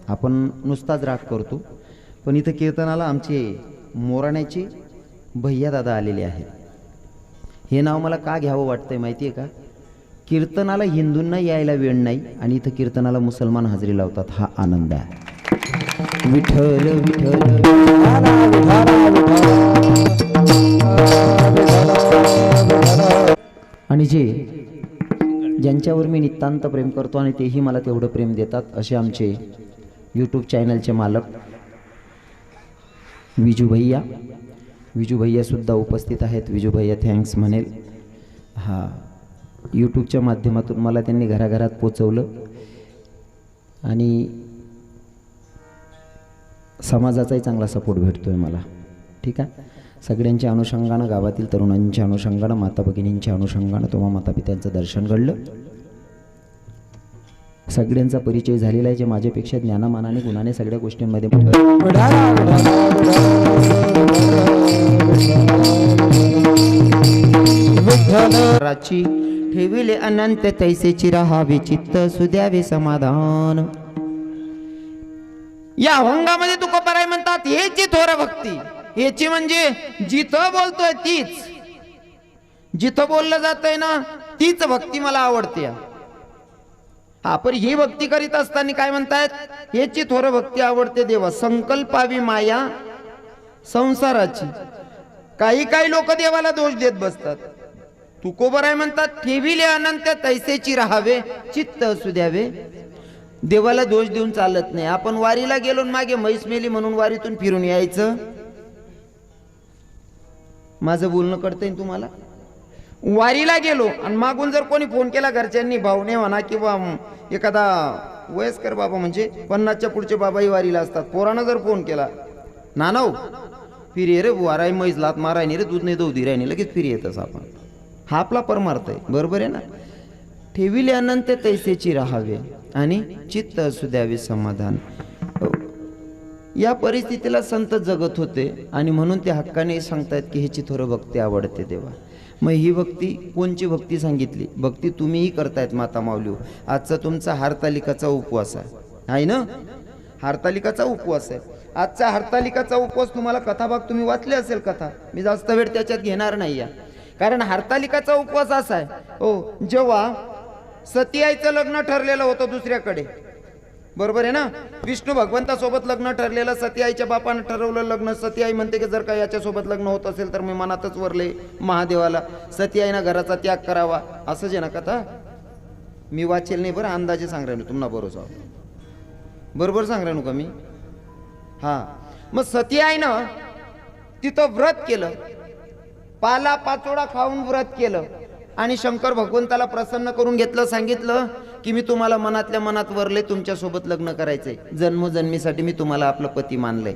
आपण नुसताच राग करतो, पण इथं कीर्तनाला आमचे मोराण्याचे भैया दादा आलेले आहेत. हे नाव मला का घ्यावं वाटतंय माहिती आहे का? कीर्तनाला हिंदूंना यायला वेळ नाही आणि इथं कीर्तनाला मुसलमान हजेरी लावतात, हा आनंद आहे. विठ्ठल विठ्ठल आणि ज्यांच्यावर मी नितांत प्रेम करतो आणि तेही मला तेवढं प्रेम देतात असे आमचे यूट्यूब चॅनलचे मालक विजू भैया सुद्धा उपस्थित आहेत. विजू भैया थँक्स म्हणेल. हा, यूट्यूबच्या माध्यमातून मला त्यांनी घराघरात पोचवलं आणि समाजाचाही चांगला सपोर्ट भेटतोय मला. ठीक आहे. सगळ्यांच्या अनुषंगानं, गावातील तरुणांच्या अनुषंगानं, माता भगिनींच्या अनुषंगानं तुम्हा मातापित्यांचं दर्शन घडलं. सगळ्यांचा परिचय झालेला आहे, जे माझ्यापेक्षा ज्ञानामानाने गुणाने सगळ्या गोष्टींमध्ये राची ठेविले अनंत तैसेची राहावे चित्त सुद्यावे समाधान. या अभंगामध्ये तुकोबाराय म्हणतात हेची थोर भक्ती. हेची म्हणजे जिथं बोलतोय तीच, जिथं बोललं जातंय ना तीच भक्ती मला आवडते. हा, पण ही भक्ती करीत असताना काय म्हणतायत? हेची थोर भक्ती आवडते देवा, संकल्पावी माया संसाराची. काही लोक देवाला दोष देत बसतात. तुकोबाराय म्हणतात ठेविले अनंत तैसेची राहावे चित्त असू द्यावे. देवाला दोष देऊन चालत नाही. आपण वारीला गेलो मागे म्हैस मेली म्हणून वारीतून फिरून यायचं? माझं बोलणं कळतंय तुम्हाला? वारीला गेलो आणि मागून जर कोणी फोन केला घरच्यांनी, भाऊने म्हणा किंवा एखादा वयस्कर बाबा, म्हणजे 50च्या पुढचे बाबाही वारीला असतात, पोरानं जर फोन केला, नानाव फिरी रे वाराय म्हैस लात माराय नाही रे, दूध नाही दौदी राहिनी, लगेच फिरी येतच आपण. हा आपला परमार्थ आहे. बरोबर आहे ना? ठेविले अनंत तैसेची राहावे आणि चित्त असू द्यावे समाधान. या परिस्थितीला संत जगत होते आणि म्हणून ते हक्काने सांगतायत की ह्याची थोर भक्ती आवडते देवा. मग ही भक्ती कोणची भक्ती सांगितली? भक्ती तुम्हीही करतायत माता माऊली. आजचा तुमचा हरतालिकाचा उपवास आहे ना? हरतालिकाचा उपवास आहे. आजचा हरतालिकाचा उपवास तुम्हाला कथाभाग तुम्ही वाचले असेल कथा, मी जास्त वेळ त्याच्यात घेणार नाही आहे. कारण हरतालिकाचा उपवास असा आहे हो, जेव्हा सतीआईचं लग्न ठरलेलं होतं दुसऱ्याकडे, बरोबर आहे ना? विष्णू भगवंतासोबत लग्न ठरलेलं, सतीआईच्या बापानं ठरवलं लग्न. सतीआई म्हणते की जर का याच्यासोबत लग्न होत असेल तर मी मनातच वरले महादेवाला, सतीआईनं घराचा त्याग करावा. असंच आहे ना कथा? मी वाचेल नाही बरं, अंदाजे सांग राहिलो, तुम्हाला भरोसा बरोबर सांग राहिलो का मी? हा, मग सतीआईनं तिथं व्रत केलं, पाला पाचोडा खाऊन व्रत केलं आणि शंकर भगवंताला प्रसन्न करून घेतलं. सांगितलं की मी तुम्हाला मनातल्या मनात वरले, तुमच्या सोबत लग्न करायचंय, जन्मोजन्मीसाठी मी तुम्हाला आपलं पती मानलंय.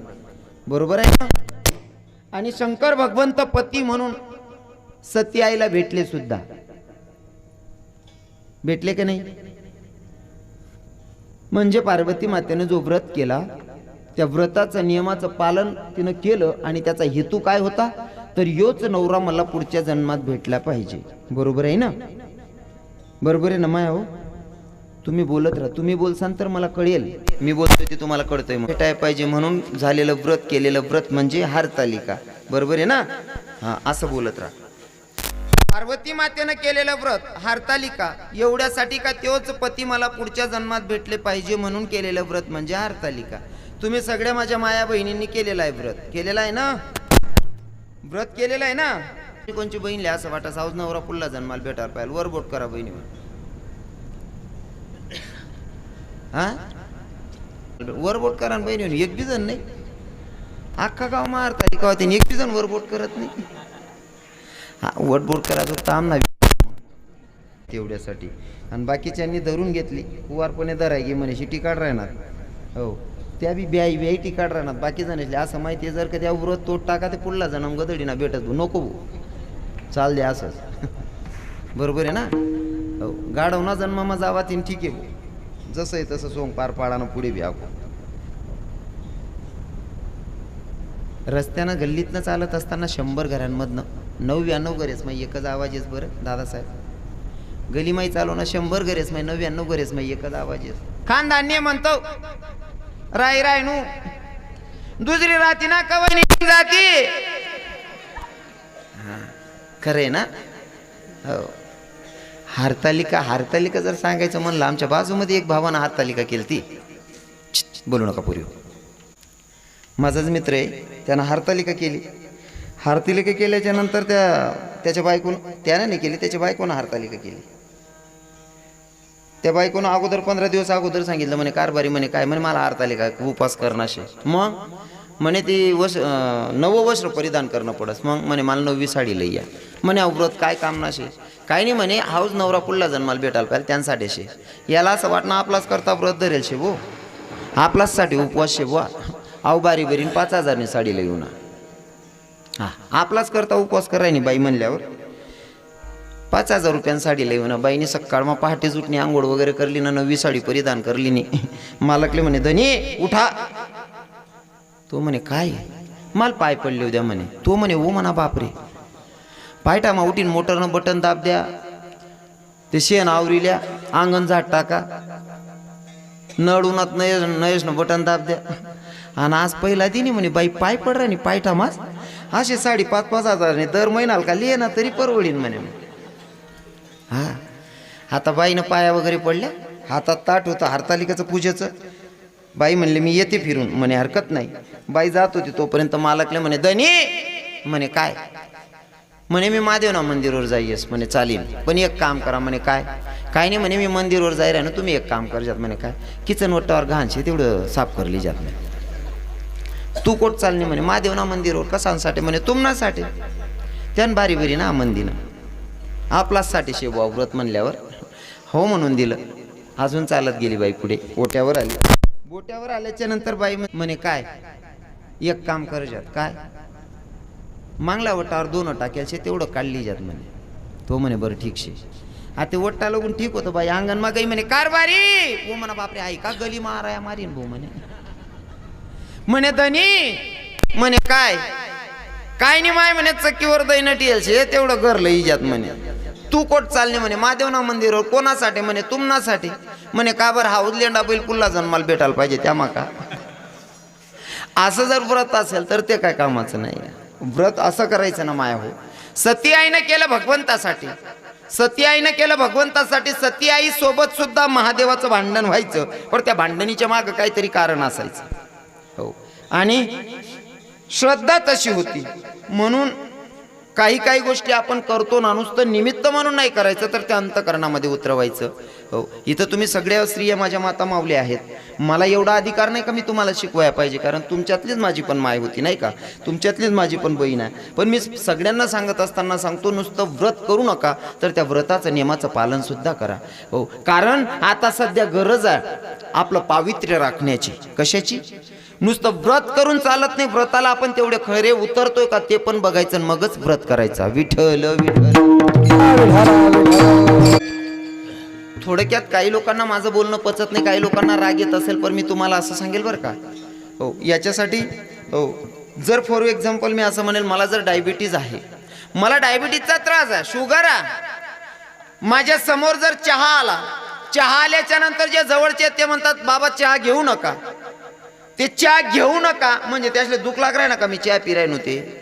बरोबर आहे ना? आणि शंकर भगवंत पती म्हणून सतीआईला भेटले सुद्धा. भेटले की नाही? म्हणजे पार्वती मातेने जो व्रत केला त्या व्रताचं नियमाचं पालन तिनं केलं आणि त्याचा हेतू काय होता? तर योच नवरा मला पुढच्या जन्मात भेटला पाहिजे. बरोबर आहे ना? बरोबर आहे ना माया? हो, तुम्ही बोलत राहा, तुम्ही बोलसान तर मला कळेल मी बोलतोय ते तुम्हाला कळतंय. भेटाय पाहिजे म्हणून झालेलं व्रत, केलेलं व्रत म्हणजे हरतालिका. बरोबर आहे ना? हा, असं बोलत राहा. पार्वती मातेनं केलेलं व्रत हरतालिका, एवढ्यासाठी का तोच पती मला पुढच्या जन्मात भेटले पाहिजे म्हणून केलेलं व्रत म्हणजे हरतालिका. तुम्ही सगळ्या माझ्या माया बहिणींनी केलेला आहे व्रत, केलेला आहे ना? व्रत केलेलं आहे ना? कोणची बहीण असं वाटा साऊज नवरा पुढला जन्माला भेटायला पाहिजे, वर बोट करा बहिणीवर. हा, वर बोट करा बहिणी. एक बी जण नाही, अख्खा गाव मारता का एक बी जण वर बोट करत नाही. हा, वट बोट करायचं ताम ना तेवढ्यासाठी. आणि बाकीच्यांनी धरून घेतली, कुवारपणे धराय म्हणे टिकाड राहणार. हो, त्या बी ब्याई टिकाड राहणार. बाकी जण असं माहिती आहे, जर का त्या व्रत तोट टाका ते पुढला जन्म गदडीना भेटत नको चाल द्या असंच. बरोबर आहे ना? हो, गाढवना जन्मामा जावा तीन ठीक आहे, जसं आहे तसं सोंग पार पाडानं पुढे बी आको. रस्त्यानं गल्लीतनं चालत असताना 100 घरांमधनं 99 घरेच मग एकच आवाज येस. बरं दादासाहेब, गलीमाई चालवणं 100 घरेच मग 99 घरेच मग एकच आवाज येस. खानदान्य म्हणतो राय राय नू दुसरी राती ना कवा निघून जाती. खरे ना. हो हरतालिका जर सांगायचं म्हणलं, आमच्या बाजूमध्ये एक भावानं हरतालिका केली ती. बोलू नका पूर्वी. माझाच मित्र आहे, त्यानं हरतालिका केली. हरतालिका केल्याच्या नंतर त्याच्या बायकोनं, त्यानं नाही केली, त्याच्या बायकोनं हरतालिका केली. त्या बायकोनं अगोदर 15 दिवस अगोदर सांगितलं म्हणे कारभारी म्हणे काय म्हणे मला हरतालिका उपास करणाशे. मग म्हणे ती नवं वस्त्र परिधान करणं पडस. मग म्हणे मला 9वी साडी लई या. म्हणे व्रत काय काम नाशे काय नाही म्हणे. हाऊस नवरा पुढला जन्माला भेटायला पाहिजे त्यांसाठी शे. याला असं वाटणं आपलाच करता व्रत धरेल शे भो, आपलाच साठी उपवास शे बुवा. आव बारी बरीन 5,000 साडी लई ना. हा आपलाच करता उपवास करायनी बाई म्हणल्यावर 5,000 रुपयांनी साडी लई ना. बाईने सकाळ मग पहाटे उठणी आंघोळ वगैरे करली ना, 9वी साडी परिधान करली नाही. मालकले म्हणे धनी उठा. तो म्हणे काय माल पाय पडले उद्या म्हणे. तो म्हणे ओ म्हणा बापरे. पायटा मा उठीन मोटरनं बटन दाब द्या, ते शेण आवरील्या, अंगण झाड टाका, नळ उन्हात नयसनं बटन दाब द्या. आणि आज पहिला दिनी म्हणे बाई पाय पडरा नाही पायटा मास असे 5,500 दर महिन्याला का लिहे ना तरी परवडीन म्हणे. हा आता बाईनं पाया वगैरे पडल्या, हातात ताट होतं हरतालिकेचं पूजेचं. बाई म्हणले मी येते फिरून. म्हणे हरकत नाही. बाई जात होती तोपर्यंत मालकले म्हणे धनी म्हणे काय म्हणे मी महादेवना मंदिरवर जाईस म्हणे. चालीन पण एक काम करा म्हणे. काय नाही म्हणे मी मंदिरवर जाय ना, तुम्ही एक काम कर जात म्हणे. काय किचन वट्टावर घाणशे तेवढं साफ करली जात नाही. तू कोट चालणी म्हणे महादेवना मंदिरवर कसांसाठी म्हणे तुमनासाठी. त्यान बारी बरी ना मंदिरं आपलाच साठी शेबवा व्रत म्हणल्यावर हो म्हणून दिलं. अजून चालत गेली बाई पुढे. ओट्यावर आली. बोट्यावर आल्याच्या नंतर बाई म्हणे काय एक काम कर जात. काय मांगला वटावर 2 टाक्याचे तेवढं काढली जात म्हणे. तो म्हणे बरं ठीक शे. आता ते वट्टा लागून ठीक होतं. बाई अंगण मा गई म्हणे कारभारी. हो म्हणा बापरे आई का गली माराया मारीन भाऊ म्हणे. म्हणे धनी म्हणे काय नाही माय म्हणे चक्कीवर दैनटी येलशे तेवढं घर लई जात म्हणे. तू कोट चालणे म्हणे महादेवना मंदिरवर कोणासाठी म्हणे तुमनासाठी. म्हणे का बरं हा उदलेंडा बैल पुल्ला जन्माला भेटायला पाहिजे त्यामा का. असं जर व्रत असेल तर ते काय कामाचं नाही. व्रत असं करायचं ना माया हो. सती आईनं केलं भगवंतासाठी. सती आईनं केलं भगवंतासाठी. सती आई सोबत सुद्धा महादेवाचं भांडण व्हायचं, पण त्या भांडणीच्या मागं काहीतरी कारण असायचं. हो आणि श्रद्धा तशी होती म्हणून काही गोष्टी आपण करतो ना, नुसतं निमित्त म्हणून नाही करायचं तर त्या अंतकरणामध्ये उतरवायचं. हो इथं तुम्ही सगळ्या स्त्रिया माझ्या माता माऊल्या आहेत. मला एवढा अधिकार नाही का मी तुम्हाला शिकवायला पाहिजे, कारण तुमच्यातलीच माझी पण माय होती नाही का, तुमच्यातलीच माझी पण बहीण आहे. पण मी सगळ्यांना सांगत असताना सांगतो नुसतं व्रत करू नका, तर त्या व्रताचं नियमाचं पालन सुद्धा करा. हो कारण आता सध्या गरज आहे आपलं पावित्र्य राखण्याची. कशाची. नुसतं व्रत करून चालत नाही. व्रताला आपण तेवढे खरे उतरतोय का ते पण बघायचं, मगच व्रत करायचा. विठ्ठल विठ्ठल. थोडक्यात काही लोकांना माझं बोलणं पचत नाही, काही लोकांना राग येत असेल, पण मी तुम्हाला असं सांगेल बरं का. हो याच्यासाठी हो जर फॉर एक्झाम्पल मी असं म्हणेल मला जर डायबिटीज आहे, मला डायबिटीजचा त्रास आहे, शुगर आहे, माझ्या समोर जर चहा आला, चहा आल्याच्या नंतर जे जवळचे ते म्हणतात बाबा चहा घेऊ नका, ते चहा घेऊ नका म्हणजे त्यासले दुःख लागराय ना का मी चहा पिराय नव्हते.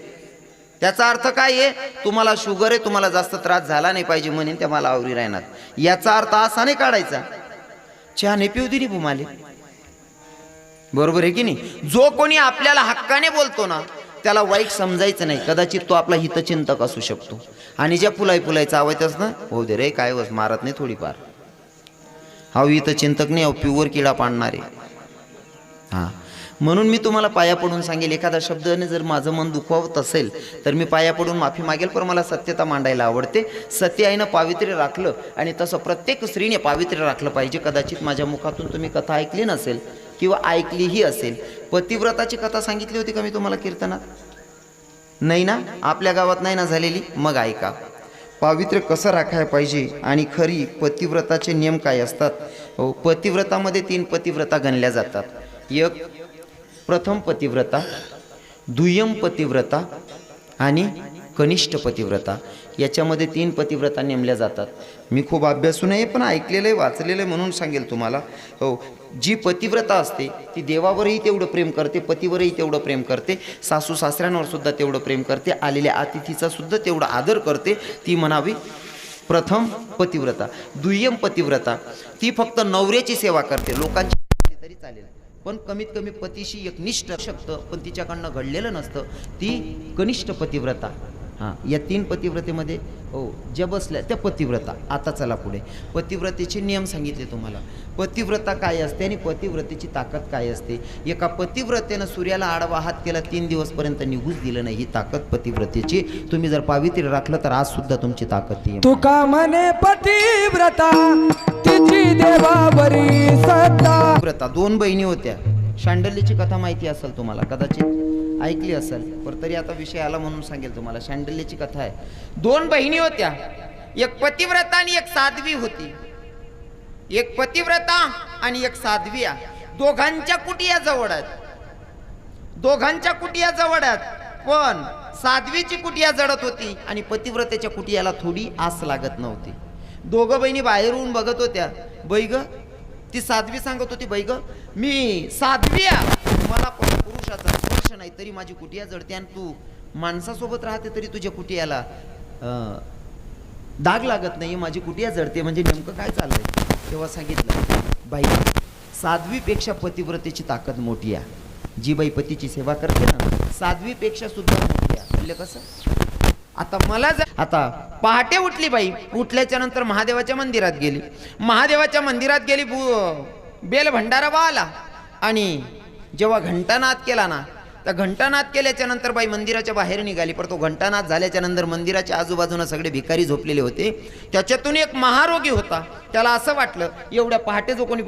त्याचा अर्थ काय आहे, तुम्हाला शुगर आहे, तुम्हाला जास्त त्रास झाला नाही पाहिजे म्हणून त्या मला आवरी राहणार. याचा अर्थ असा नाही काढायचा चहा नाही पिऊ दिली बुमाले. बरोबर आहे की नाही. जो कोणी आपल्याला हक्काने बोलतो ना त्याला वाईट समजायचं नाही. कदाचित तो आपला हितचिंतक असू शकतो. आणि ज्या फुलायचा आवायतच ना हो दे रे काय वस मारत नाही थोडीफार, हा हितचिंतक नाही, प्युअर किडा पाडणारे. हा म्हणून मी तुम्हाला पाया पडून सांगेल, एखादा शब्दाने जर माझं मन दुखवत असेल तर मी पाया पडून माफी मागेल, पण मला सत्यता मांडायला आवडते. सत्य आईनं पावित्र्य राखलं आणि तसं प्रत्येक स्त्रीने पावित्र्य राखलं पाहिजे. कदाचित माझ्या मुखातून तुम्ही कथा ऐकली नसेल किंवा ऐकलीही असेल. पतिव्रताची कथा सांगितली होती का मी तुम्हाला कीर्तनात? नाही ना, आपल्या गावात नाही ना झालेली. मग ऐका पावित्र्य कसं राखायला पाहिजे आणि खरी पतिव्रताचे नियम काय असतात. हो पतिव्रतामध्ये 3 पतिव्रता गणल्या जातात. एक प्रथम पतिव्रता, दुय्यम पतिव्रता आणि कनिष्ठ पतिव्रता, याच्यामध्ये 3 पतिव्रता नेमल्या जातात. मी खूप अभ्यासू नाही पण ऐकलेलं आहे, वाचलेलं आहे म्हणून सांगेल तुम्हाला. हो, जी पतिव्रता असते ती देवावरही तेवढं प्रेम करते, पतीवरही तेवढं प्रेम करते, सासू सासऱ्यांवर सुद्धा तेवढं प्रेम करते, आलेल्या अतिथीचा सुद्धा तेवढा आदर करते, ती म्हणावी प्रथम पतिव्रता. दुय्यम पतिव्रता ती फक्त नवऱ्याची सेवा करते, लोकांची तरी चालेल पण कमीत कमी पतीशी एक निष्ठ शकतं, पण तिच्याकडनं घडलेलं नसतं, ती कनिष्ठ पतिव्रता. हां, या 3 पतिव्रतेमध्ये हो ज्या बसल्या त्या पतिव्रता. आता चला पुढे, पतिव्रतेचे नियम सांगितले तुम्हाला. पतिव्रता काय असते आणि पतिव्रतेची ताकद काय असते. एका पतिव्रतेनं सूर्याला आडवा हात केला 3 दिवसपर्यंत निघूच दिलं नाही, ही ताकद पतिव्रतेची. तुम्ही जर पावित्र्य राखलं तर आज सुद्धा तुमची ताकद ती. तुका म्हणे पतिव्रता तिची देवावरी सत्ता. पतिव्रता 2 बहिणी होत्या. शांडल्यची कथा माहिती असेल तुम्हाला, कदाचित ऐकली असेल, पण तरी आता विषय आला म्हणून सांगेल तुम्हाला. शांडल्यची कथा आहे. 2 बहिणी होत्या, एक पतिव्रता आणि एक साध्वी होती. एक पतिव्रता आणि एक साध्वी. दोघांच्या कुटिया जवळ आहेत, दोघांच्या कुटिया जवळ आहेत, पण साध्वीची कुटिया जडत होती आणि पतिव्रतेच्या कुटियाला थोडी आस लागत नव्हती. दोघं बहिणी बाहेरून बघत होत्या. बाई ग, ती साध्वी सांगत होती, बाई ग मी साध्वी आहे, मला पण पुरुषाचा स्पर्श नाही तरी माझी कुटिया जडते, आणि तू माणसासोबत राहते तरी तुझ्या कुटियाला दाग लागत नाही, माझी कुटिया जडते, म्हणजे नेमकं काय चाललंय. तेव्हा सांगितलं, बाई साध्वीपेक्षा पतिव्रतेची ताकद मोठी आहे. जी बाई पतीची सेवा करते ना, साध्वीपेक्षा सुद्धा मोठी आहे. म्हणजे कसं, आता मला आता पहाटे उठली बाई, उठल्याच्या नंतर महादेवाच्या मंदिरात गेली. महादेवाच्या मंदिरात गेली, बेल भंडारा आला, आणि जेव्हा घंटानाद केला ना, तर घंटानाद केल्याच्या नंतर बाई मंदिराच्या बाहेर निघाली. पण तो घंटानाद झाल्याच्या नंतर मंदिराच्या आजूबाजूला सगळे भिकारी झोपलेले होते. त्याच्यातून एक महारोगी होता. त्याला असं वाटलं, एवढ्या पहाटे जो कोणी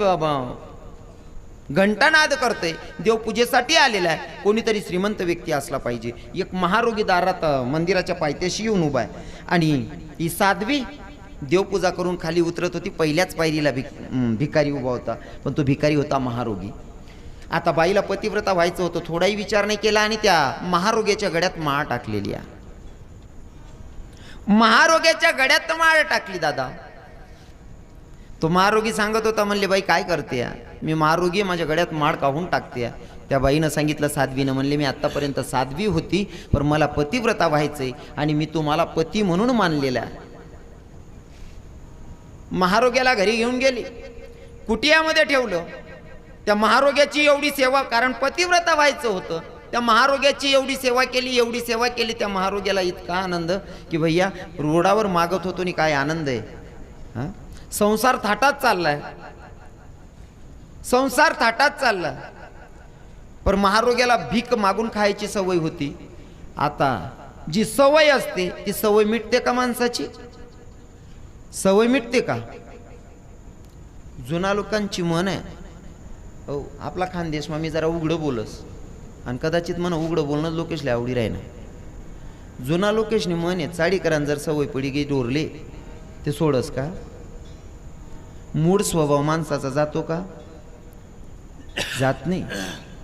घंटानाद करते, देवपूजेसाठी आलेला आहे, कोणीतरी श्रीमंत व्यक्ती असला पाहिजे. एक महारोगी दारात मंदिराच्या पायथ्याशी येऊन उभा आहे, आणि ही साध्वी देवपूजा करून खाली उतरत होती. पहिल्याच पायरीला भिकारी उभा होता, पण तो भिकारी होता महारोगी. आता बाईला पतिव्रता व्हायचं होतं, थोडाही विचार नाही केला, आणि त्या महारोग्याच्या गड्यात माळ टाकलेली आहे. महारोग्याच्या गड्यात माळ टाकली. दादा, तो महारोगी सांगत होता, म्हणले बाई काय करते, मी महारोगी, माझ्या गड्यात माळ काढून टाकते. त्या बाईनं सांगितलं, साध्वीनं, म्हणले मी आत्तापर्यंत साध्वी होती, पण मला पतिव्रता व्हायचंय, आणि मी तुम्हाला पती म्हणून मानलेला. महारोग्याला घरी घेऊन गेली, कुटियामध्ये ठेवलं. त्या महारोग्याची एवढी सेवा, कारण पतिव्रता व्हायचं होतं, त्या महारोग्याची एवढी सेवा केली, एवढी सेवा केली. त्या महारोग्याला इतका आनंद की भैया रोडावर मागत होतो आणि काय आनंद आहे. हां, संसार थाटात चाललाय, संसार थाटात चालला. पण महारोग्याला भीक मागून खायची सवय होती. आता जी सवय असते ती सवय मिटते का माणसाची? सवय मिटते का? जुना लोकांची म्हण आहे, हो आपला खानदेश मी जरा उघडं बोलस, आणि कदाचित म्हणा उघडं बोलणं लोकेशला आवडी राही ना. जुना लोकेशने म्हण आहे, चाडीकरांना जर सवय पडी गे डोरले ते सोडस का? मूळ स्वभाव माणसाचा जातो का? जात नाही.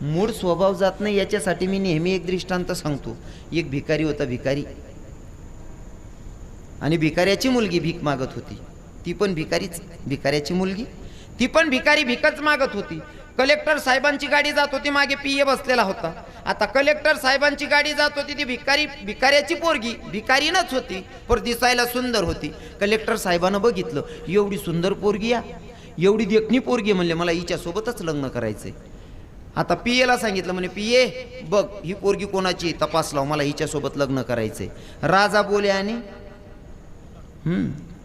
मूळ स्वभाव जात नाही. याच्यासाठी मी नेहमी एक दृष्टांत सांगतो. एक भिकारी होता, भिकारी, आणि भिकाऱ्याची मुलगी भीक मागत होती. ती पण भिकारीच, भिकाऱ्याची मुलगी, ती पण भिकारी भीकच मागत होती. कलेक्टर साहेबांची गाडी जात होती, मागे पीए बसलेला होता. आता कलेक्टर साहेबांची गाडी जात होती, ती भिकाऱ्याची पोरगी भिकारीनच होती, पण दिसायला सुंदर होती. कलेक्टर साहेबानं बघितलं, एवढी सुंदर पोरगी या, एवढी देखणी पोरगी, म्हणले मला हिच्यासोबतच लग्न करायचंय. आता पीएला सांगितलं, म्हणे पीए बघ ही पोरगी कोणाची, तपास लाव, मला हिच्यासोबत लग्न करायचंय. राजा बोले, आणि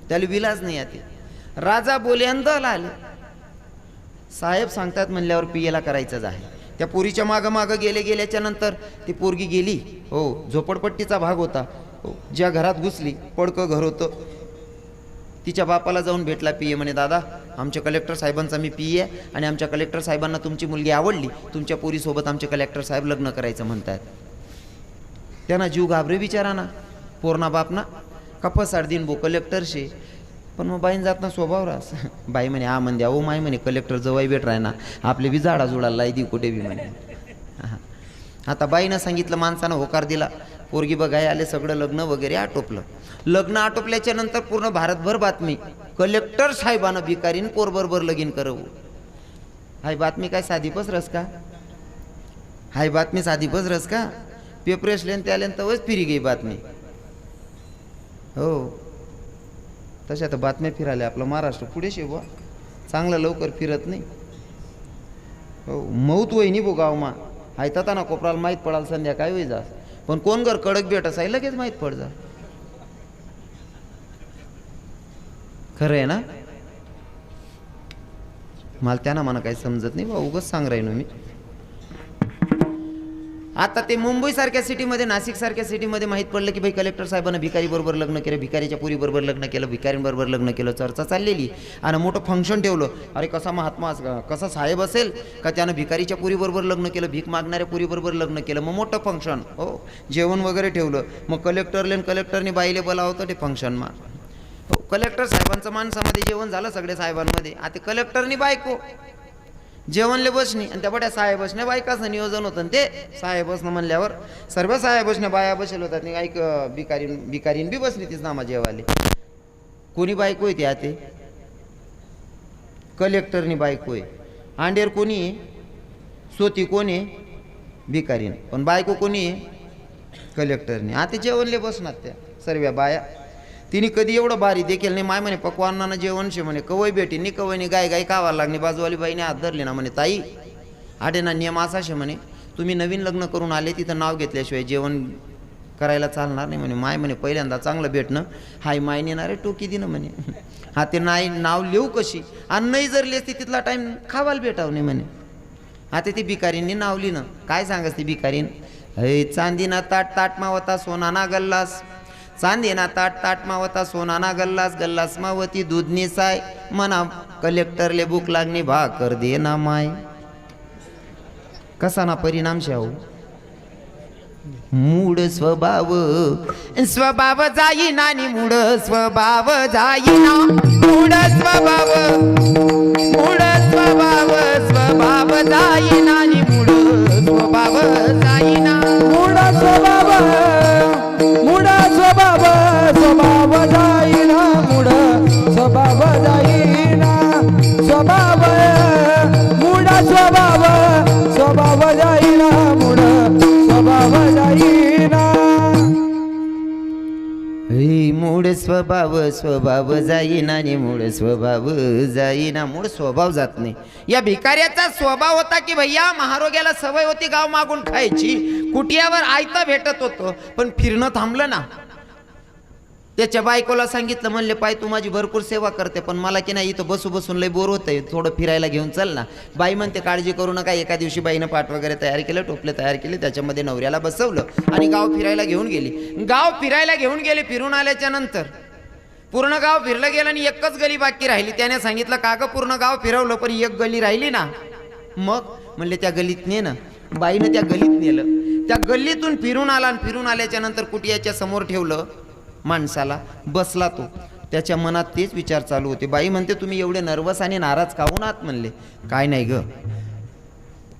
त्याला विलाज नाही आते. राजा बोले आणि दल आले. साहेब सांगतात म्हणल्यावर पीएला करायचंच आहे. त्या पोरीच्या मागं मागं गेल्याच्या नंतर ती पोरगी गेली. हो, झोपडपट्टीचा भाग होता. हो, ज्या घरात घुसली पडकं घर होतं. तिच्या बापाला जाऊन भेटला पीए, म्हणे दादा आमच्या कलेक्टर साहेबांचा मी पीए आहे, आणि आमच्या कलेक्टर साहेबांना तुमची मुलगी आवडली, तुमच्या पोरीसोबत आमचे कलेक्टर साहेब लग्न करायचं म्हणतात. त्यांना जीव घाबरे बिचाराना, पोरणा बापना कपसाड दिन बो कलेक्टरशे. पण मग बाईन जात ना स्वभाव रास. बाई म्हणे हा म्हणद्या, ओ माय म्हणे कलेक्टर जवाई भेट राय ना, आपले बी झाडा जुडाला दी कुठे बी म्हणे. आता बाईनं सांगितलं, माणसानं होकार दिला, पोरगी बघाय आले, सगळं लग्न वगैरे आटोपलं. लग्न आटोपल्याच्या नंतर पूर्ण भारतभर बातमी, कलेक्टर साहेबानं भिकारीन पोरबरोबर लगीन करवू. हाय बातमी काय साधी पसरस का? हाय बातमी साधी पसरस का? पेपरेस लेन त्यालेन तवच फिरी गई बातमी. हो तशा तर बातम्या फिरायला आपलं महाराष्ट्र पुढे शेवा, चांगलं लवकर फिरत नाही. हो मौत वय नाही बो गावमा, हायता ना कोपराला माहीत पडाल संध्याकाळी होई जा, पण कोण घर कडक भेट असाय लगेच माहीत पड जा. खरं आहे ना? मला त्यांना म्हणा काही समजत नाही बा, उगाच सांग राहीन मी. आता ते मुंबई सारख्या सिटीमध्ये, नाशिक सारख्या सिटीमध्ये माहीत पडलं की भाई कलेक्टर साहेबांना भिकारी बरोबर लग्न केलं, भिकारीच्या पुरी बरोबर लग्न केलं, भिकारींबरोबर लग्न केलं, चर्चा चाललेली. आणि मोठं फंक्शन ठेवलं. अरे कसा महात्मा, कसा साहेब असेल का त्यानं भिकारीच्या पुरीबरोबर लग्न केलं, भीक मागणाऱ्या पुरीबरोबर लग्न केलं. मग मोठं फंक्शन, हो जेवण वगैरे ठेवलं. मग कलेक्टरने बाईले बोलावतं ते फंक्शनमा. हो कलेक्टर साहेबांचं माणसामध्ये जेवण झालं सगळ्या साहेबांमध्ये. आता कलेक्टरनी बायको जेवणले बसणी आणि त्या बड्या साहेब बसण्या बायकाचं नियोजन होतं. ते साहेब बसणं म्हणल्यावर सर्व साहेब बसण्या बाया बसेल होतात. ऐक भिकारीन बी बसली तीच नामा जेवाले. कोणी बायको आहे ती? आते कलेक्टरनी बायको आहे. अंडेर कोणी आहे? सोती कोण आहे? भिकारीन. पण बायको कोणी आहे? कलेक्टरनी. आता जेवणले बसणार त्या सर्व बाया. तिने कधी एवढं भारी देखील नाही. माय म्हणे पकवानानं जेवण शे म्हणे, कवय भेटी नि कवयनी गाय गाय खावा लागणे. बाजूवाली बाईने हात धरले ना म्हणे, ताई आडे ना नियम असा शे म्हणे, तुम्ही नवीन लग्न करून आले तिथं नाव घेतल्याशिवाय जेवण करायला चालणार नाही म्हणे. माय म्हणे पहिल्यांदा चांगलं भेटणं, हाय माय नेणारे टोकी दिनं म्हणे. हा ते नाही नाव लिहू कशी, आणि नाही जर लिहिली तिथला टाईम खावायला भेटाव नाही म्हणे. आता ती भिकारींनी नाव लिहिणं. काय सांगस ती भिकारीन? हे चांदीना ताट ताट मावता सोनाना गल्लास, चांदीना ताट ताट मावता सोनाना गल्लास, गल्लास मावती दूधनी साय, म्हणा कलेक्टरले भूक लागणी भाकर दे ना माय. कसा ना परिणाम शाहू. मूड स्वभाव स्वभाव जाईना नि मूड स्वभाव जाईना, मूड स्वभाव स्वभाव जाईना नि मूड स्वभाव जाईना. मूड स्वभाव स्वभाव जाईना, मूड स्वभाव जाईना, स्वभाव मूड स्वभाव जाईना, मूड स्वभाव जाईना. मूळ स्वभाव जाईना आणि मूळ स्वभाव जाईना. मूळ स्वभाव जात नाही. या भिकाऱ्याचा स्वभाव होता की भैया महारोग्याला सवय होती गाव मागून खायची, कुटियावर आयता भेटत होतं, पण फिरणं थांबलं ना. त्याच्या बायकोला सांगितलं, म्हणले पाय तू माझी भरपूर सेवा करते, पण मला की नाही इथं बसून लय बोर होतंय, थोडं फिरायला घेऊन चल ना. बाई म्हणते काळजी करू नका. एका दिवशी बाईनं पाट वगैरे तयार केलं, टोपले तयार केले, त्याच्यामध्ये नवऱ्याला बसवलं आणि गाव फिरायला घेऊन गेली. फिरून आल्याच्या नंतर पूर्ण गाव फिरलं गेलं आणि एकच गली बाकी राहिली. त्याने सांगितलं का ग पूर्ण गाव फिरवलं पण एक गली राहिली ना. मग म्हणले त्या गलीत ने ना. बाईनं त्या गलीत नेलं. त्या गल्लीतून फिरून आला आणि फिरून आल्याच्या नंतर कुटियाच्या समोर ठेवलं माणसाला. बसला तो. त्याच्या मनात तेच विचार चालू होते. बाई म्हणते तुम्ही एवढे नर्वस आणि नाराज काहून आहात? म्हणले काय नाही ग,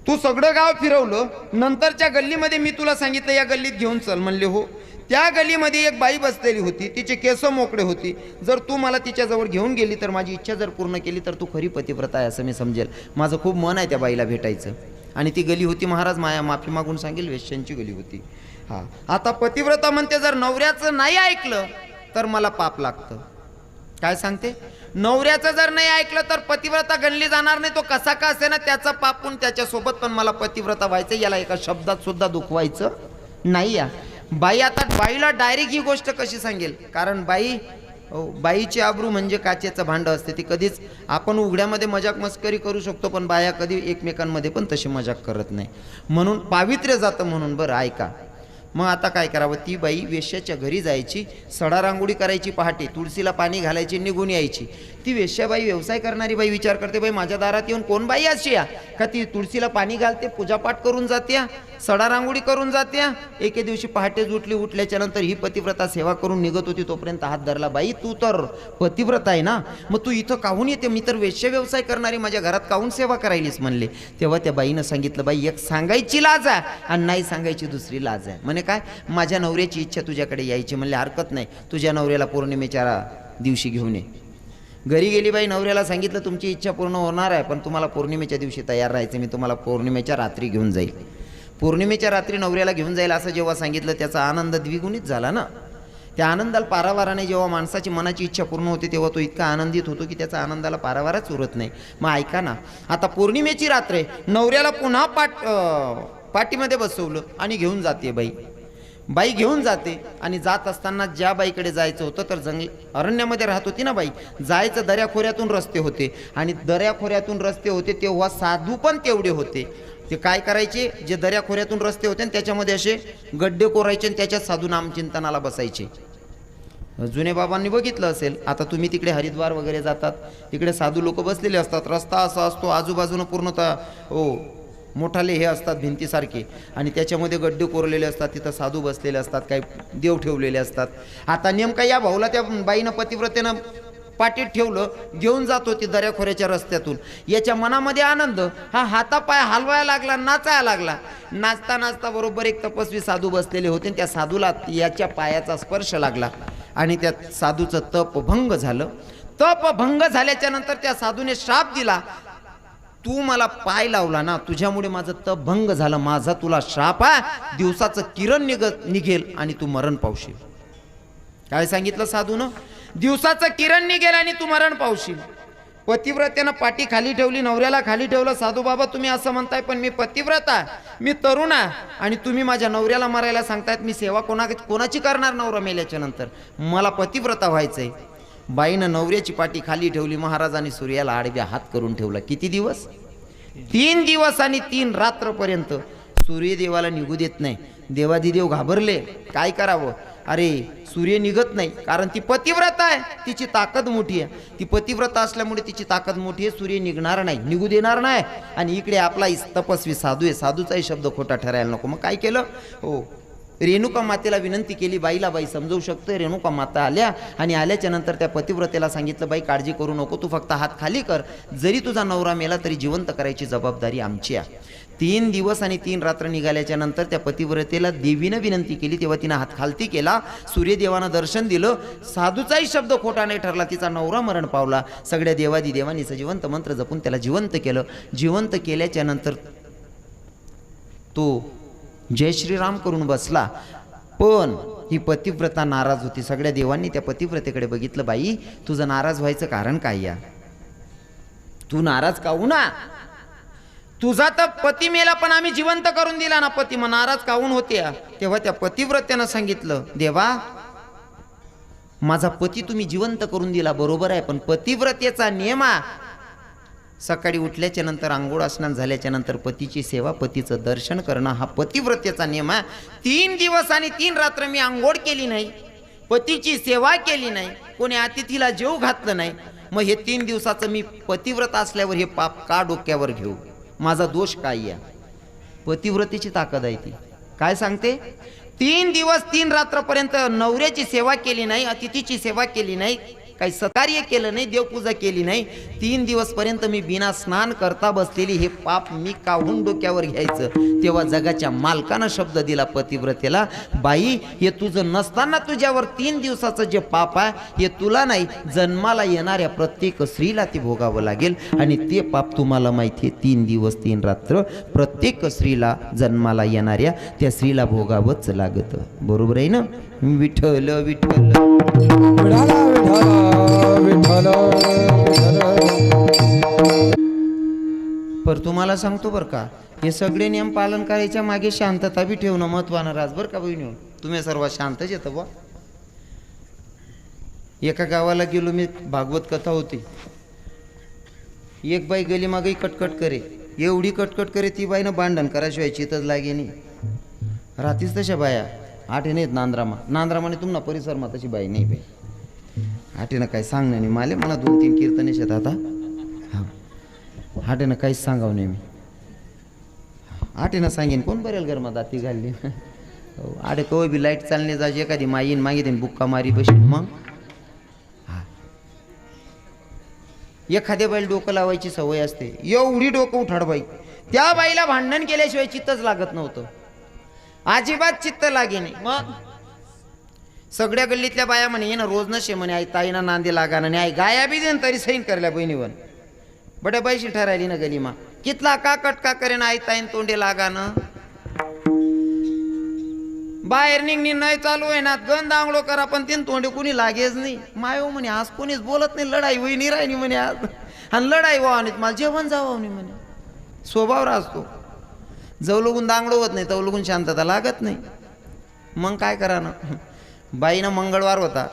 तू सगळं गाव फिरवलं, नंतरच्या गल्लीमध्ये मी तुला सांगितलं या गल्लीत घेऊन चल. म्हणले हो. त्या गल्लीमध्ये एक बाई बसलेली होती, तिचे केस मोकळे होती. जर तू मला तिच्याजवळ घेऊन गेली तर, माझी इच्छा जर पूर्ण केली तर तू खरी पतिव्रता आहे असं मी समजेल. माझं खूप मन आहे त्या बाईला भेटायचं. आणि ती गली होती महाराज माया माफी मागून सांगेल वेश्यांची गली होती. हा आता पतिव्रता म्हणते जर नवऱ्याचं नाही ऐकलं तर मला पाप लागतं. काय सांगते? नवऱ्याचं जर नाही ऐकलं तर पतिव्रता गणली जाणार नाही. तो कसा का असे ना त्याचं पापून त्याच्यासोबत, पण मला पतिव्रता व्हायचं. याला एका शब्दात सुद्धा दुखवायचं नाही. या बाई आता बाईला डायरेक्ट ही गोष्ट कशी सांगेल? कारण बाईची आबरू म्हणजे काचेचं भांड असते. ती कधीच, आपण उघड्यामध्ये मजाक मस्करी करू शकतो पण बाया कधी एकमेकांमध्ये पण तशी मजाक करत नाही. म्हणून पावित्र्य जातं. म्हणून बरं ऐका, मग आता काय करावं, ती बाई वेश्याच्या घरी जायची, सडा रांगोळी करायची पहाटे, तुळशीला पाणी घालायची, निघून यायची. ती वेश्याबाई, व्यवसाय करणारी बाई विचार करते, बाई माझ्या दारात येऊन कोण बाई अशी या का ती तुळशीला पाणी घालते, पूजापाठ करून जाते, सडा रांगोळी करून जाते. एके दिवशी पहाटे उठल्याच्या नंतर ही पतिव्रता सेवा करून निघत होती, तोपर्यंत हात धरला, बाई तू तर पतिव्रता आहे ना, मग तू इथं काहून येते, मी तर वेश्य व्यवसाय करणारी, माझ्या घरात काहून सेवा करायलीस म्हणले. तेव्हा त्या बाईनं सांगितलं, बाई एक सांगायची लाज आहे आणि नाही सांगायची दुसरी लाज आहे. म्हणे काय, माझ्या नवऱ्याची इच्छा तुझ्याकडे यायची. म्हणले हरकत नाही, तुझ्या नवऱ्याला पौर्णिमेच्या दिवशी घेऊन ये. घरी गेली बाई, नवऱ्याला सांगितलं तुमची इच्छा पूर्ण होणार आहे, पण तुम्हाला पौर्णिमेच्या दिवशी तयार राहायचं, मी तुम्हाला पौर्णिमेच्या रात्री घेऊन जाईल. पौर्णिमेच्या रात्री नवऱ्याला घेऊन जाईल असं जेव्हा सांगितलं, त्याचा आनंद द्विगुणित झाला ना. त्या आनंदाला पारावाराने जेव्हा माणसाची मनाची इच्छा पूर्ण होते, तेव्हा तो इतका आनंदित होतो की त्याचा आनंदाला पारावारच उरत नाही. मग ऐका ना, आता पौर्णिमेची रात्र आहे, नवऱ्याला पुन्हा पाठीमध्ये बसवलं आणि घेऊन जाते बाई घेऊन जाते. आणि जात असताना ज्या बाईकडे जायचं होतं, तर अरण्यामध्ये राहत होती ना बाई, जायचं दऱ्याखोऱ्यातून रस्ते होते, आणि दऱ्याखोऱ्यातून रस्ते होते तेव्हा साधू पण तेवढे होते. ते काय करायचे, जे दऱ्याखोऱ्यातून रस्ते होते त्याच्यामध्ये असे गड्डे कोरायचे आणि त्याच्यात साधू नामचिंतनाला बसायचे. जुने बाबांनी बघितलं असेल, आता तुम्ही तिकडे हरिद्वार वगैरे जातात, तिकडे साधू लोक बसलेले असतात, रस्ता असा असतो, आजूबाजूनं पूर्णतः मोठाले हे असतात भिंतीसारखे, आणि त्याच्यामध्ये गड्डे कोरलेले असतात, तिथं साधू बसलेले असतात, काही देव ठेवलेले असतात. आता नेमका या भाऊला त्या बाईनं पतिव्रतेनं पाठीत ठेवलं, घेऊन जात होती दऱ्याखोऱ्याच्या रस्त्यातून. याच्या मनामध्ये आनंद, हा हातापाय हलवायला लागला, नाचायला लागला. नाचता नाचता बरोबर एक तपस्वी साधू बसलेले होते, त्या साधूला याच्या पायाचा स्पर्श लागला आणि त्या साधूचं तप भंग झालं. तप भंग झाल्याच्या नंतर त्या साधूने श्राप दिला, तू मला पाय लावला ना, तुझ्यामुळे माझं तप भंग झालं, माझा तुला श्राप आहे, दिवसाचं किरण निघेल आणि तू मरण पावशील. काय सांगितलं साधूनं, दिवसाचं किरण निघेल आणि तू मरण पावशील. पतिव्रतेनं पाठी खाली ठेवली, नवऱ्याला खाली ठेवलं. साधू बाबा तुम्ही असं म्हणताय, पण मी पतिव्रता, मी तरुण आहे, आणि तुम्ही माझ्या नवऱ्याला मरायला सांगतायत, मी सेवा कोणाची करणार नवरा मेल्याच्या नंतर, मला पतिव्रता व्हायचंय. बाईनं नवऱ्याची पाठी खाली ठेवली, महाराजांनी सूर्याला आडव्या हात करून ठेवला. किती दिवस, 3 दिवस आणि 3 रात्रपर्यंत सूर्यदेवाला निघू देत नाही. देवादिदेव घाबरले, काय करावं, अरे सूर्य निघत नाही, कारण ती पतिव्रता आहे, तिची ताकद मोठी आहे. ती पतिव्रता असल्यामुळे तिची ताकद मोठी आहे, सूर्य निघणार नाही, निघू देणार नाही. आणि इकडे आपला तपस्वी साधू आहे, साधूचाही शब्द खोटा ठरायला नको. मग काय केलं, रेणुका मातेला विनंती केली, बाईला बाई समजवू शकते. रेणुका माता आल्या, आणि आल्याच्या नंतर त्या पतिव्रतेला सांगितलं, बाई काळजी करू नको, तू फक्त हात खाली कर, जरी तुझा नवरा मेला तरी जिवंत करायची जबाबदारी आमची आहे. 3 दिवस आणि 3 रात्र निघाल्याच्या नंतर त्या पतिव्रतेला देवीनं विनंती केली, तेव्हा तिनं हात खालती केला, सूर्यदेवानं दर्शन दिलं, साधूचाही शब्द खोटा नाही ठरला, तिचा नवरा मरण पावला. सगळ्या देवादिदेवांनी सजीवंत मंत्र जपून त्याला जिवंत केलं. जिवंत केल्याच्या नंतर तो जय श्रीराम करून बसला. पण ही पतिव्रता नाराज होती. सगळ्या देवांनी त्या पतिव्रतेकडे बघितलं, बाई तुझं नाराज व्हायचं कारण काय, या तू नाराज काहून ना, तुझा तर पती मेला पण आम्ही जिवंत करून दिला ना, पती मग नाराज काहून होते. तेव्हा त्या पतिव्रतेनं सांगितलं, देवा माझा पती तुम्ही जिवंत करून दिला बरोबर आहे, पण पतिव्रतेचा नियम सकाळी उठल्याच्या नंतर आंघोळ स्नान झाल्याच्या नंतर पतीची सेवा, पतीचं दर्शन करणं हा पतिव्रतेचा नियम आहे. 3 दिवस आणि 3 रात्र मी आंघोळ केली नाही, पतीची सेवा केली नाही, कोणी अतिथीला जेव घातलं नाही, मग हे 3 दिवसाचं मी पतिव्रता असल्यावर हे पाप का डोक्यावर घेऊ, माझा दोष काय. या पतिव्रतेची ताकद आहे ती. काय सांगते, 3 दिवस 3 रात्रपर्यंत नवऱ्याची सेवा केली नाही, अतिथीची सेवा केली नाही, काही सत्कार्य केलं नाही, देवपूजा केली नाही, 3 दिवसपर्यंत मी बिना स्नान करता बसलेली, हे पाप मी काहून डोक्यावर घ्यायचं. तेव्हा जगाच्या मालकानं शब्द दिला पतिव्रतेला, बाई हे तुझं नसताना तुझ्यावर 3 दिवसाचं जे पाप आहे हे तुला नाही, जन्माला येणाऱ्या प्रत्येक स्त्रीला ते भोगावं लागेल. आणि ते पाप तुम्हाला माहिती आहे, 3 दिवस 3 रात्र प्रत्येक स्त्रीला, जन्माला येणाऱ्या त्या स्त्रीला भोगावंच लागतं. बरोबर आहे ना. विठ्ठल विठ्ठल विठ्ठल विठ्ठल. पर तुम्हाला सांगतो बरं का, हे सगळे नियम पालन करायच्या मागे शांतता बी ठेवणं महत्वानं राज बरं का बहिणी. तुम्ही सर्व शांतच येतं बा. एका गावाला गेलो मी, भागवत कथा होती. एक बाई गेली मागे कटकट करे, एवढी कटकट करे ती बाईनं भांडण कराशिवाय चितच लागे नाही. राहतीच तशा बाया. आठे नाहीत नांद्रामाने तुम्हाला परिसरमा तशी बाई नाही बाई. आठेनं काही सांगणं नाही माले मला 2-3 कीर्तनेश आहेत आता. हा आठेनं काहीच सांगावं नाही मी. आठेनं सांगेन कोण बरेल गरमा दाती घालली. आठे कवय बी लाईट चालणे जायची एखादी माईन मागितली बुक्का मारी बशी मग. एखाद्या बाईला डोकं लावायची सवय असते. एवढी डोकं उठाड बाई. त्या बाईला भांडण केल्याशिवाय चित्तच लागत नव्हतं. अजिबात चित्त लागे नाही. मग सगळ्या गल्लीतल्या बाया म्हणे ये ना रोज नशे म्हणे आई ताईना नांदे लागाना नाही आई गाया बी देन तरी सैन करल्या बहिणीवर. बड्या बाईशी ठरायली ना गलीमा कितला का कटका करेन आई ताईन तोंडे लागानं. बाहेर निघणी नाही चालू आहे ना गंध आंगळो करा पण तीन तोंडे कुणी लागेच नाही. मायो म्हणे आज कोणीच बोलत नाही लढाई होई नाही राहिली म्हणे आज. आणि लढाई व्हावं नाही मला जेवण जावं नाही म्हणे. स्वभाव असतो जवलगून दांगडो होत नाही तवलगून शांतता लागत नाही. मग काय करा ना बाईनं मंगळवार होता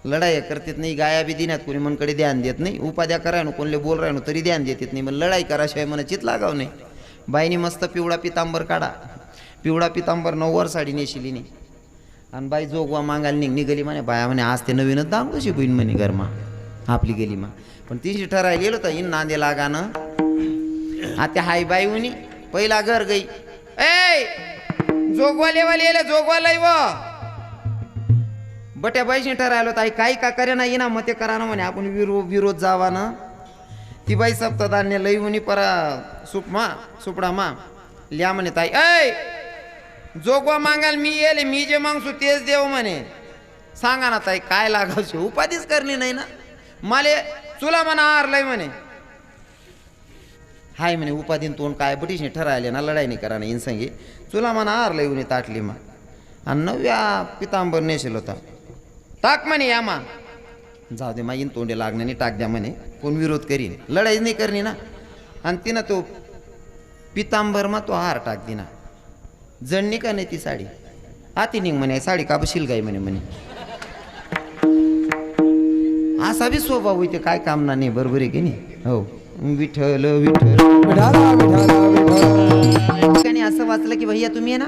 लढाई करतेत नाही गाया बी दिन्यात कोणी मनकडे ध्यान देत नाही. उपाध्या कराय ना कोणले बोल राय ना तरी ध्यान देत नाही. मग लढाई कराशिवाय मला चित लागाव नाही. बाईनी मस्त पिवळा पितांबर काढा पिवळा पितांबर 9वर साडी नेशिली नाही. आणि बाई जोगवा मागायला निघली म्हणे बाया म्हणे आज ते नवीनच दांगडोशी बहीण म्हणे गरमा आपली गेलीमा. पण तिशी ठरायला गेलो तर इन नांदे लागानं आता हाय बाई उनी पहिला घर गई ए जोगवालेवाले येले जोगवाला व बट्या बाईशी ठरायला होता आई काही का करे ना येना मते करा ना म्हणे आपण विरोध जावा ना. ती बाई सप्तधान्य लई उनी परा सुपडा मा लिया म्हणे ताई ऐ जोगवा मागाल मी येले मी जे मागसू तेच देव म्हणे. सांगा ना ताई काय लागायची उपाधीच करणी नाही ना माले तुला म्हणा हारलंय म्हणे. हाय म्हणे उपाधीन तोंड काय बटीशने ठरायले ना लढाई नाही करा ना इनसंगी तुला म्हणा हारलंय उनी ताटली मा. आणि 9व्या पितांबर नेशेल होता टाक म्हणे या मा जाऊ दे मा इन तोंडे लागणे नाही टाक द्या म्हणे कोण विरोध करीन लढाई नाही करणी ना. आणि तिनं तो पितांबर मा तो हार टाक दिना जणणी का नाही ती साडी आती निघ म्हणे साडी का बशील गाई म्हणे म्हणे. असा बी स्वभाव होते काय काम ना नाही बरोबर आहे की नाही. हो विठ्ठल विठ्ठल विठाला विठाला विठाला. असं वाचलं की भैया तुम्ही आहे ना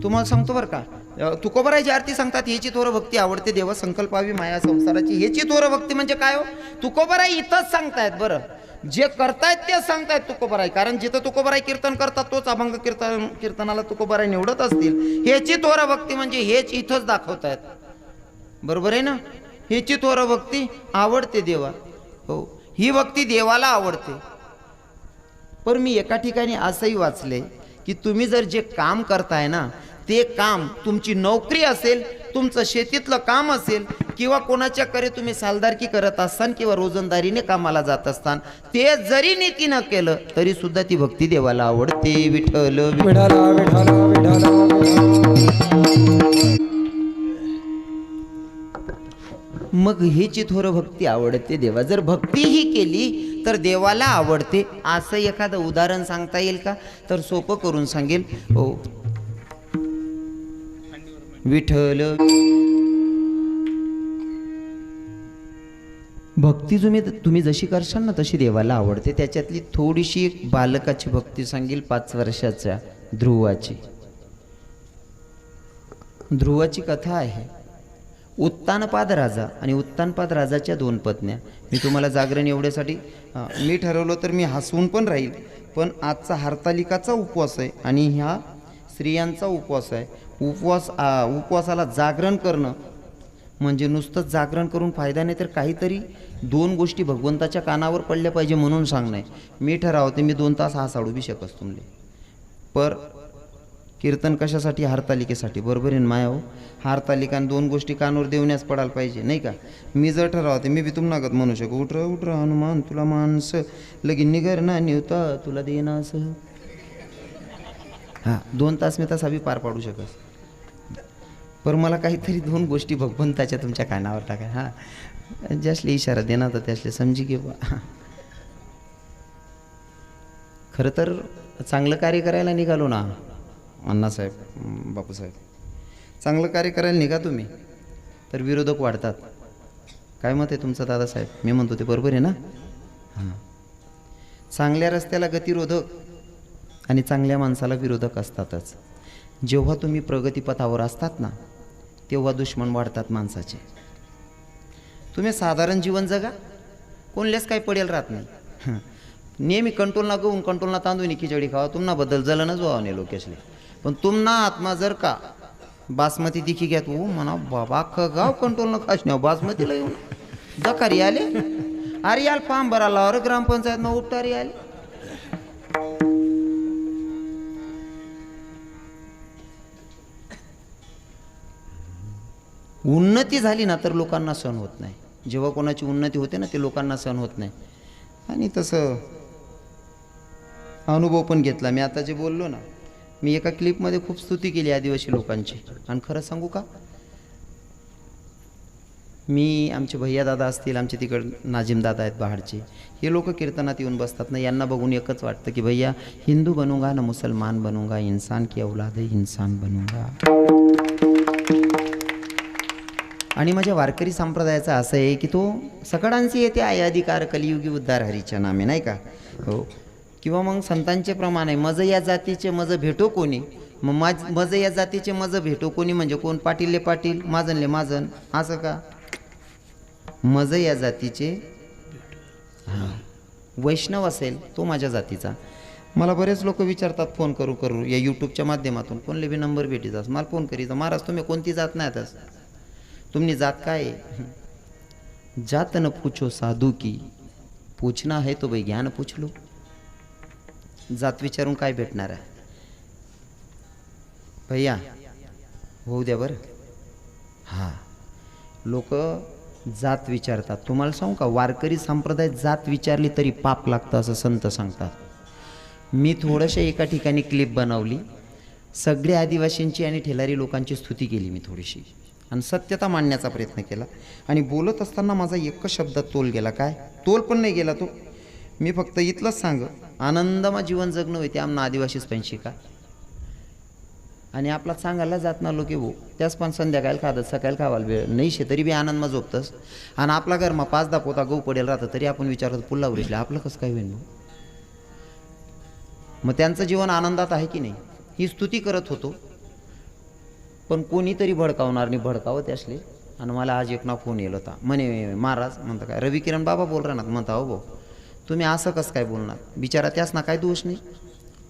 तुम्हाला सांगतो बरं का तुकोबरायची आरती सांगतात ह्याची थोर भक्ती आवडते देवा संकल्पावी माया संसाराची. ह्याची थोर भक्ती म्हणजे काय हो तुकोबराई इथंच सांगतायत. बरं जे करतायत तेच सांगतायत तुकोबराई. कारण जिथं तुकोबराई कीर्तन करतात तोच अभंग कीर्तनाला तुकोबराई निवडत असतील. ह्याची थोर भक्ती म्हणजे हेच इथंच दाखवतायत. बरोबर आहे ना. ह्याची थोर भक्ती आवडते देवा. हो ही भक्ती देवाला आवडते. पण मी एका ठिकाणी असंही वाचले की तुम्ही जर जे काम करताय ना ते काम तुमची नोकरी असेल तुमचं शेतीतलं काम असेल किंवा कोणाच्या करे तुम्ही सालदारकी करत असतान किंवा रोजंदारीने कामाला जात असतान ते जरी नीतीनं केलं तरी सुद्धा ती भक्ती देवाला आवडते. विठ्ठल विठाला विठाला विठाला. मग ही थोर भक्ती आवडते देवा. जर भक्ती ही केली तर देवाला आवडते. असं एखादं उदाहरण सांगता येईल का तर सोपं करून सांगेल. हो विठ्ठल भक्ती तुम्ही जशी करशाल ना तशी देवाला आवडते. त्याच्यातली थोडीशी एक बालकाची भक्ती सांगेल 5 वर्षाच्या ध्रुवाची. ध्रुवाची कथा आहे. उत्तानपाद राजा आणि उत्तानपाद राजाच्या 2 पत्न्या. मी तुम्हाला जागरण एवढ्यासाठी मी ठरवलं तर मी हसवून पण राहील पण आजचा हरतालिकाचा उपवास आहे आणि ह्या स्त्रियांचा उपवास आहे. उपवासाला जागरण करणं म्हणजे नुसतं जागरण करून फायदा नाही तर काहीतरी 2 गोष्टी भगवंताच्या कानावर पडल्या पाहिजे म्हणून सांगणं. मी ठरावते मी 2 तास हा साडू बी शकस तुमले. पर कीर्तन कशासाठी हरतालिकेसाठी बरोबर आहे माया. हो हरतालिकान 2 गोष्टी कानावर देवण्यास पडायला पाहिजे नाही का. मी जर ठरावते मी बी तुम नागत म्हणू शकू उठर उठर हनुमान तुला माणसं लगीन निगर ना निवता तुला देना असं. हां 2 तास मी तसा बी पार पाडू शकस. पर मला काहीतरी 2 गोष्टी भगवंताच्या तुमच्या कानावर टाकाय. हां ज्यासले इशारा देणार तर त्यासले समजी घे बा. खरं तर चांगलं कार्य करायला निघालो ना अण्णासाहेब बापूसाहेब. चांगलं कार्य करायला निघा तुम्ही तर विरोधक वाढतात. काय मत आहे तुमचं दादासाहेब. मी म्हणतो ते बरोबर आहे ना. हां चांगल्या रस्त्याला गतिरोधक आणि चांगल्या माणसाला विरोधक असतातच. जेव्हा तुम्ही प्रगतीपथावर असतात ना तेव्हा दुश्मन वाढतात माणसाचे. तुम्ही साधारण जीवन जगा, कोणलेच काही पडेल राहत नाही. नेहमी कंट्रोलना गहून कंट्रोलना तांदूळ खिचडी खावा, तुम्हाला बद्दल जलनच व्हावं नाही लोकेशले. पण तुम्हाला आत्मा जर का बासमती दिखी घ्या तू म्हणा बाबा गाव कंट्रोल न खास नाही बासमतीला येऊन दकारी आले अरे याल फार्म भराला अरे ग्रामपंचायत न उपटारी आले. उन्नती झाली ना तर लोकांना सहन होत नाही. जेव्हा कोणाची उन्नती होते ना ते लोकांना सहन होत नाही. आणि तसं अनुभव पण घेतला मी. आता जे बोललो ना मी एका क्लिपमध्ये खूप स्तुती केली आदिवासी लोकांची. आणि खरं सांगू का, मी आमचे भैया दादा असतील, आमचे तिकड नाजिम दादा आहेत बहाडचे, हे लोक कीर्तनात येऊन बसतात ना, यांना बघून एकच वाटतं की भैया हिंदू बनूंगा ना मुसलमान बनूंगा, इंसान की औलाद है इंसान बनूंगा. आणि माझ्या वारकरी संप्रदायाचा असं आहे की तो सकळांची येते आहे अधिकार कलियुगी उद्धार हरीच्या नामे, नाही का. हो. किंवा मग संतांचे प्रमाण आहे मज या जातीचे मज भेटो कोणी. मग मज या जातीचे मज भेटो कोणी म्हणजे कोण, पाटीलले पाटील माजनले माजन, असं का. मज या जातीचे, हां वैष्णव असेल तो माझ्या जातीचा. मला बरेच लोक विचारतात फोन करू करू या यूट्यूबच्या माध्यमातून, कोणले बी नंबर भेटीचास मला फोन करीचा, महाराज तुम्ही कोणती जात नाही आताच, तुमनी जात काय आहे. जात न पूछो साधू की, पूछना है तो भाई ज्ञान पूछ लो. जात विचारून काय भेटणार आहे भैया, होऊ द्या बरं. हां लोक जात विचारतात. तुम्हाला सांगू का, वारकरी संप्रदायात जात विचारली तरी पाप लागतं असं संत सांगतात. मी थोडंसं एका ठिकाणी क्लिप बनवली, सगळे आदिवासींची आणि ठेलारी लोकांची स्तुती केली मी थोडीशी आणि सत्यता मांडण्याचा प्रयत्न केला. आणि बोलत असताना माझा एकच शब्दात तोल गेला. काय तोल पण नाही गेला तो. मी फक्त इथलंच सांग, आनंदमा जीवन जगणं होते आमना आदिवासीच पण शिका. आणि आपला सांगायला जात ना लोक भाऊ त्याच पण संध्याकाळी खातात सकाळी खावायला वेळ नाही शे तरी बी आनंदमा झोपतस. आणि आपला घरमा 5-10 पोता गहू पडेल राहतं तरी आपण विचारतो पुल्ला उरेसले आपलं कसं काय होईल. मग त्यांचं जीवन आनंदात आहे की नाही ही स्तुती करत होतो. पण कोणीतरी भडकावणार नाही, भडकावं त्यासले. आणि मला आज एक ना फोन येईल होता, म्हणे महाराज म्हणता काय रवी किरण बाबा बोल राहणार. म्हणता हो भाऊ तुम्ही असं कसं काय बोलणार, बिचारा त्यास ना काय दोष नाही,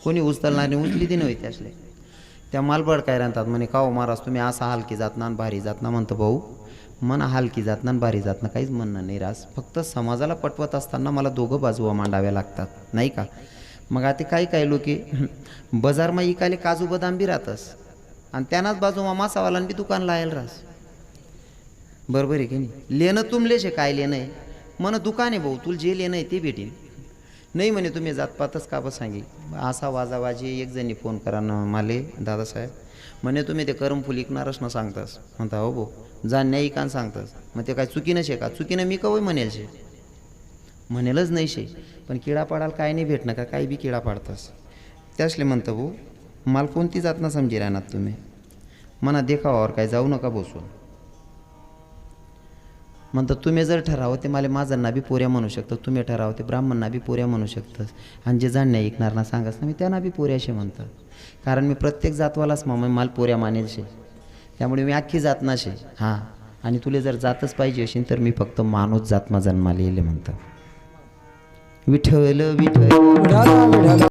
कोणी उचलणार नाही, उचली ती नव्हे त्यासले. त्या मालबड काय राहतात म्हणे का हो महाराज तुम्ही असा हलकी जात ना भारी जात ना. म्हणतो भाऊ मन हलकी जात ना भारी जात ना काहीच म्हणणं नाही रास, फक्त समाजाला पटवत असताना मला दोघं बाजूवा मांडाव्या लागतात नाही का. मग आता काही लोक बाजारमा इकायले काजू बदाम बी राहतस आणि त्यांनाच बाजूमा मासावाला बी दुकान लायल रास. बरोबर आहे की नाही. लेणं तुमलेच आहे, काय लेणं आहे म्हण दुकान आहे भाऊ, तुला जे लेणं आहे ते भेटेल. नाही म्हणे तुम्ही जातपातच का बस सांगी. असा वाजावाजी एक जणी फोन करा ना माले दादासाहेब म्हणे तुम्ही ते करमफुल इकणारच ना सांगतास. म्हणता हो भाऊ जाण्या इकान सांगतास. मग ते काय चुकीनं शे का, चुकीनं मी कवय म्हणेल शे, म्हणेलच नाही शे. पण किडा पाडाल काय नाही भेटणं का, काही बी किडा पाडतास. त्यासले म्हणतं भाऊ मला कोणती जात ना समजी राहणार तुम्ही, म्हणा देखावावर काय जाऊ नका बसून. म्हणतं तुम्ही जर ठरावं ते मला माझांना बी पोऱ्या म्हणू शकतं, तुम्ही ठरावं ते ब्राह्मणांना बी पोऱ्या म्हणू शकतं. आणि जे जाणण्या ऐकणार ना सांगास ना मी त्यांना बी पोऱ्याशे म्हणतात. कारण मी प्रत्येक जातवालाच मला पोऱ्या मानेल शे, त्यामुळे मी अख्खी जात नाशे. हां आणि तुला जर जातच पाहिजे असेल तर मी फक्त माणूस जात मा जन्माला येईल म्हणतं. विठ्ठल विठ्ठल.